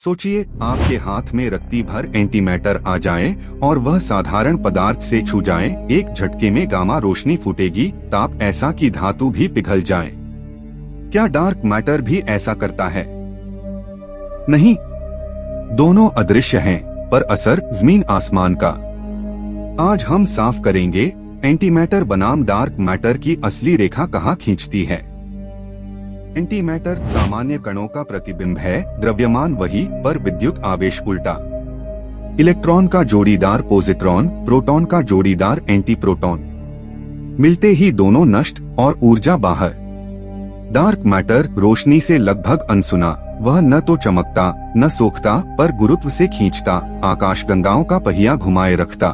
सोचिए आपके हाथ में रत्ती भर एंटीमैटर आ जाए और वह साधारण पदार्थ से छू जाए, एक झटके में गामा रोशनी फूटेगी, ताप ऐसा कि धातु भी पिघल जाए। क्या डार्क मैटर भी ऐसा करता है? नहीं, दोनों अदृश्य हैं, पर असर जमीन आसमान का। आज हम साफ करेंगे एंटीमैटर बनाम डार्क मैटर की असली रेखा कहाँ खींचती है। एंटीमैटर सामान्य कणों का प्रतिबिंब है, द्रव्यमान वही, पर विद्युत आवेश उल्टा। इलेक्ट्रॉन का जोड़ीदार पॉजिट्रॉन, प्रोटॉन का जोड़ीदार एंटीप्रोटॉन, मिलते ही दोनों नष्ट और ऊर्जा बाहर। डार्क मैटर रोशनी से लगभग अनसुना, वह न तो चमकता न सोखता, पर गुरुत्व से खींचता, आकाशगंगाओं का पहिया घुमाए रखता।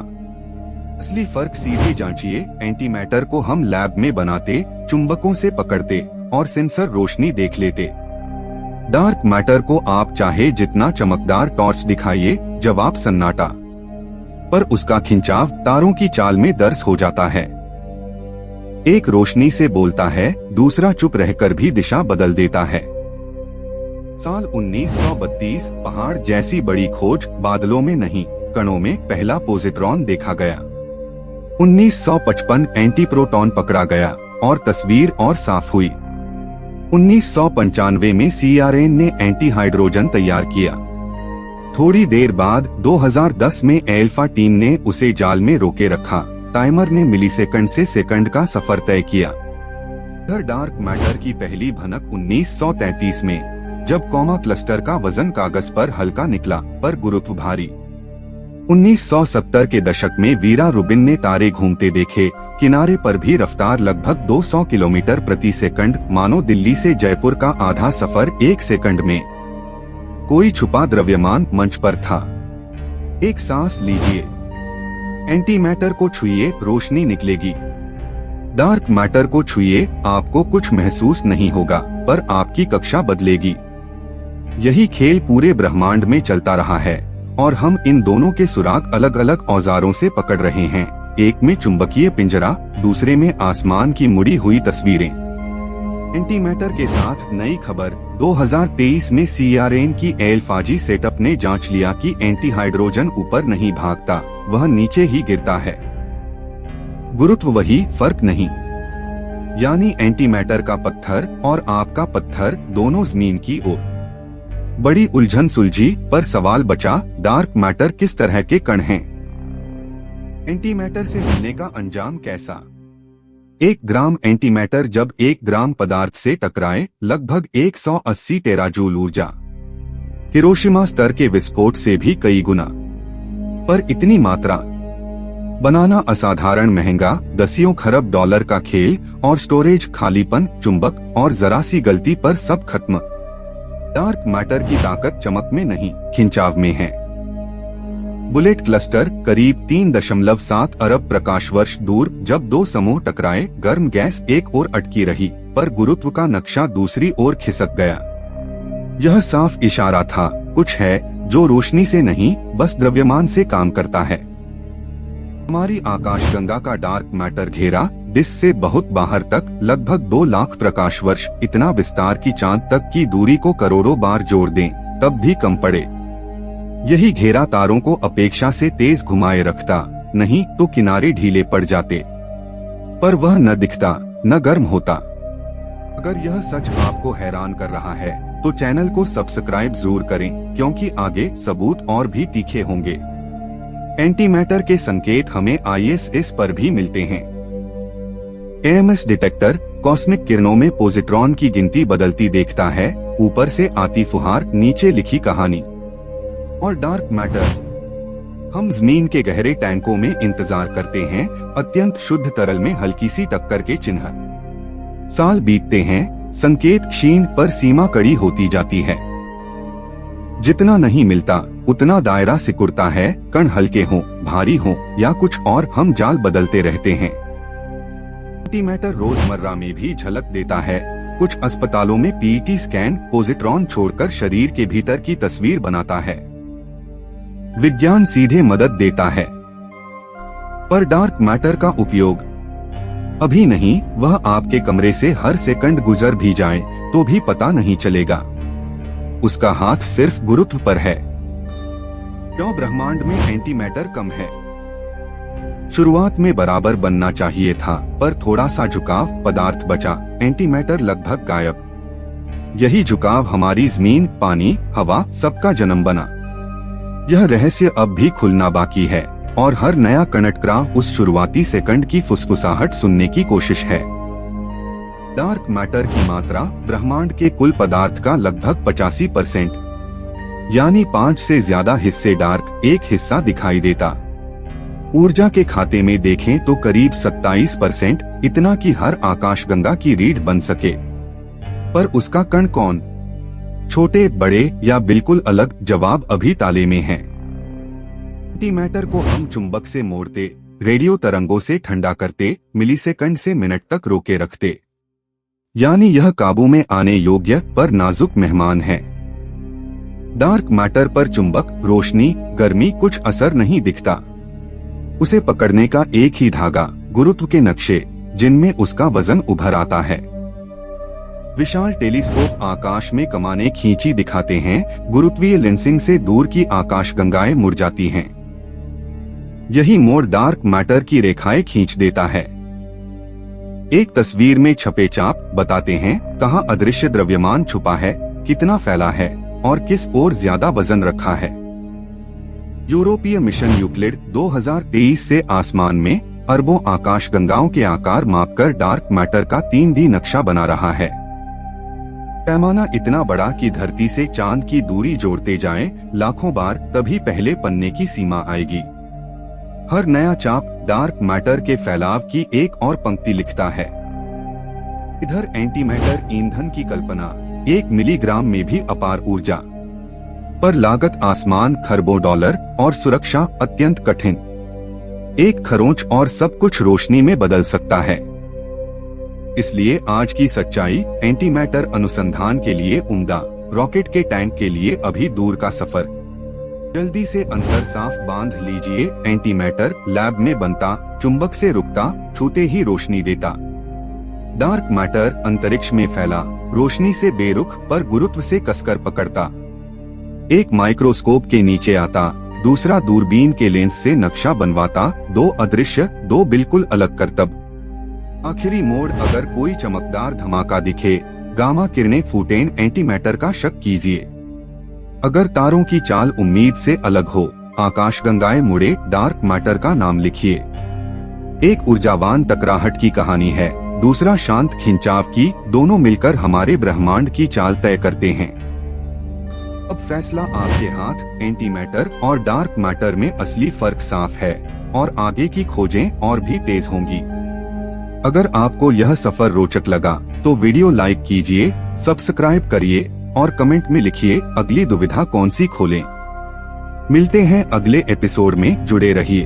असली फर्क सीधे जांचिए, एंटीमैटर को हम लैब में बनाते, चुंबकों से पकड़ते और सेंसर रोशनी देख लेते। डार्क मैटर को आप चाहे जितना चमकदार टॉर्च दिखाइए, जवाब सन्नाटा, पर उसका खिंचाव तारों की चाल में दर्ज हो जाता है। एक रोशनी से बोलता है, दूसरा चुप रहकर भी दिशा बदल देता है। साल 1932 पहाड़ जैसी बड़ी खोज, बादलों में नहीं कणों में पहला पॉजिट्रॉन देखा गया। 1955 एंटीप्रोटॉन पकड़ा गया और तस्वीर और साफ हुई। 1995 में CERN ने एंटी हाइड्रोजन तैयार किया। थोड़ी देर बाद 2010 में एल्फा टीम ने उसे जाल में रोके रखा। टाइमर ने मिलीसेकंड से सेकंड का सफर तय किया। डार्क मैटर की पहली भनक 1933 में, जब कॉमा क्लस्टर का वजन कागज पर हल्का निकला, पर गुरुत्व भारी। 1970 के दशक में वीरा रुबिन ने तारे घूमते देखे, किनारे पर भी रफ्तार लगभग 200 किलोमीटर प्रति सेकंड, मानो दिल्ली से जयपुर का आधा सफर 1 सेकंड में। कोई छुपा द्रव्यमान मंच पर था। एक सांस लीजिए, एंटीमैटर को छुइए, रोशनी निकलेगी। डार्क मैटर को छुइए, आपको कुछ महसूस नहीं होगा, पर आपकी कक्षा बदलेगी। यही खेल पूरे ब्रह्मांड में चलता रहा है और हम इन दोनों के सुराग अलग अलग औजारों से पकड़ रहे हैं। एक में चुंबकीय पिंजरा, दूसरे में आसमान की मुड़ी हुई तस्वीरें। एंटीमैटर के साथ नई खबर, 2023 में CERN की एल्फाजी सेटअप ने जांच लिया कि एंटी हाइड्रोजन ऊपर नहीं भागता, वह नीचे ही गिरता है। गुरुत्व वही, फर्क नहीं। यानी एंटीमैटर का पत्थर और आपका पत्थर दोनों जमीन की ओर। बड़ी उलझन सुलझी, पर सवाल बचा, डार्क मैटर किस तरह के कण हैं? एंटीमैटर से मिलने का अंजाम कैसा? 1 ग्राम एंटीमैटर जब 1 ग्राम पदार्थ से टकराए, लगभग 180 टेराजूल ऊर्जा, हिरोशिमा स्तर के विस्फोट से भी कई गुना। पर इतनी मात्रा बनाना असाधारण महंगा, दसियों खरब डॉलर का खेल, और स्टोरेज खालीपन, चुंबक और जरा सी गलती पर सब खत्म। डार्क मैटर की ताकत चमक में नहीं, खिंचाव में है। बुलेट क्लस्टर करीब 3.7 अरब प्रकाश वर्ष दूर, जब 2 समूह टकराए, गर्म गैस एक ओर अटकी रही, पर गुरुत्व का नक्शा दूसरी ओर खिसक गया। यह साफ इशारा था, कुछ है जो रोशनी से नहीं, बस द्रव्यमान से काम करता है। हमारी आकाशगंगा का डार्क मैटर घेरा, दिस से बहुत बाहर तक, लगभग 2 लाख प्रकाश वर्ष, इतना विस्तार की चांद तक की दूरी को करोड़ों बार जोड़ दें, तब भी कम पड़े। यही घेरा तारों को अपेक्षा से तेज घुमाए रखता, नहीं तो किनारे ढीले पड़ जाते। पर वह न दिखता, न गर्म होता। अगर यह सच आपको हैरान कर रहा है, तो चैनल को सब्सक्राइब जरूर करें, क्योंकि आगे सबूत और भी तीखे होंगे। एंटीमैटर के संकेत हमें ISS पर भी मिलते हैं। AMS डिटेक्टर कॉस्मिक किरणों में पॉजिट्रॉन की गिनती बदलती देखता है, ऊपर से आती फुहार, नीचे लिखी कहानी। और डार्क मैटर हम जमीन के गहरे टैंकों में इंतजार करते हैं, अत्यंत शुद्ध तरल में हल्की सी टक्कर के चिन्ह। साल बीतते हैं, संकेत क्षीण पर सीमा कड़ी होती जाती है। जितना नहीं मिलता, उतना दायरा सिकुड़ता है। कण हल्के हों, भारी हों या कुछ और, हम जाल बदलते रहते हैं। एंटीमैटर रोजमर्रा में भी झलक देता है। कुछ अस्पतालों में PET स्कैन पॉजिट्रॉन छोड़कर शरीर के भीतर की तस्वीर बनाता है। विज्ञान सीधे मदद देता है, पर डार्क मैटर का उपयोग अभी नहीं। वह आपके कमरे से हर सेकंड गुजर भी जाए तो भी पता नहीं चलेगा। उसका हाथ सिर्फ गुरुत्व पर है। क्यों ब्रह्मांड में एंटी मैटर कम है? शुरुआत में बराबर बनना चाहिए था, पर थोड़ा सा झुकाव, पदार्थ बचा, एंटी मैटर लगभग गायब। यही झुकाव हमारी जमीन, पानी, हवा सबका जन्म बना। यह रहस्य अब भी खुलना बाकी है और हर नया कणटग्राह उस शुरुआती सेकंड की फुसफुसाहट सुनने की कोशिश है। डार्क मैटर की मात्रा ब्रह्मांड के कुल पदार्थ का लगभग 85%, यानी 5 से ज्यादा हिस्से डार्क, एक हिस्सा दिखाई देता। ऊर्जा के खाते में देखें तो करीब 27%, इतना कि हर आकाशगंगा की रीढ़ बन सके। पर उसका कण कौन? छोटे, बड़े या बिल्कुल अलग? जवाब अभी ताले में है। एंटी मैटर को हम चुंबक से मोड़ते, रेडियो तरंगों से ठंडा करते, मिलीसेकंड से मिनट तक रोके रखते। यानी यह काबू में आने योग्य पर नाजुक मेहमान है। डार्क मैटर पर चुंबक, रोशनी, गर्मी कुछ असर नहीं दिखता। उसे पकड़ने का एक ही धागा, गुरुत्व के नक्शे, जिनमें उसका वजन उभर आता है। विशाल टेलीस्कोप आकाश में कमाने खींची दिखाते हैं, गुरुत्वीय लेंसिंग से दूर की आकाशगंगाएं मुड़ जाती हैं। यही मोड़ डार्क मैटर की रेखाएं खींच देता है। एक तस्वीर में छपे चाप बताते हैं कहाँ अदृश्य द्रव्यमान छुपा है, कितना फैला है और किस ओर ज्यादा वजन रखा है। यूरोपीय मिशन यूक्लिड 2023 से आसमान में अरबों आकाशगंगाओं के आकार मापकर डार्क मैटर का 3D नक्शा बना रहा है। पैमाना इतना बड़ा कि धरती से चांद की दूरी जोड़ते जाएं लाखों बार, तभी पहले पन्ने की सीमा आएगी। हर नया चाप डार्क मैटर के फैलाव की एक और पंक्ति लिखता है। इधर एंटी मैटर ईंधन की कल्पना, 1 मिलीग्राम में भी अपार ऊर्जा, पर लागत आसमान, खरबों डॉलर और सुरक्षा अत्यंत कठिन। एक खरोंच और सब कुछ रोशनी में बदल सकता है। इसलिए आज की सच्चाई, एंटी मैटर अनुसंधान के लिए उम्दा, रॉकेट के टैंक के लिए अभी दूर का सफर। जल्दी से अंतर साफ बांध लीजिए। एंटी मैटर लैब में बनता, चुंबक से रुकता, छूते ही रोशनी देता। डार्क मैटर अंतरिक्ष में फैला, रोशनी से बेरुख पर गुरुत्व से कसकर पकड़ता। एक माइक्रोस्कोप के नीचे आता, दूसरा दूरबीन के लेंस से नक्शा बनवाता। 2 अदृश्य, 2 बिल्कुल अलग करतब। आखिरी मोड़, अगर कोई चमकदार धमाका दिखे, गामा किरणें फूटें, एंटी मैटर का शक कीजिए। अगर तारों की चाल उम्मीद से अलग हो, आकाशगंगाएं मुड़े, डार्क मैटर का नाम लिखिए। एक ऊर्जावान टकराहट की कहानी है, दूसरा शांत खिंचाव की, दोनों मिलकर हमारे ब्रह्मांड की चाल तय करते हैं। अब फैसला आपके हाथ। एंटी मैटर और डार्क मैटर में असली फर्क साफ है और आगे की खोजें और भी तेज होंगी। अगर आपको यह सफर रोचक लगा तो वीडियो लाइक कीजिए, सब्सक्राइब करिए और कमेंट में लिखिए अगली दुविधा कौन सी खोलें। मिलते हैं अगले एपिसोड में, जुड़े रहिए।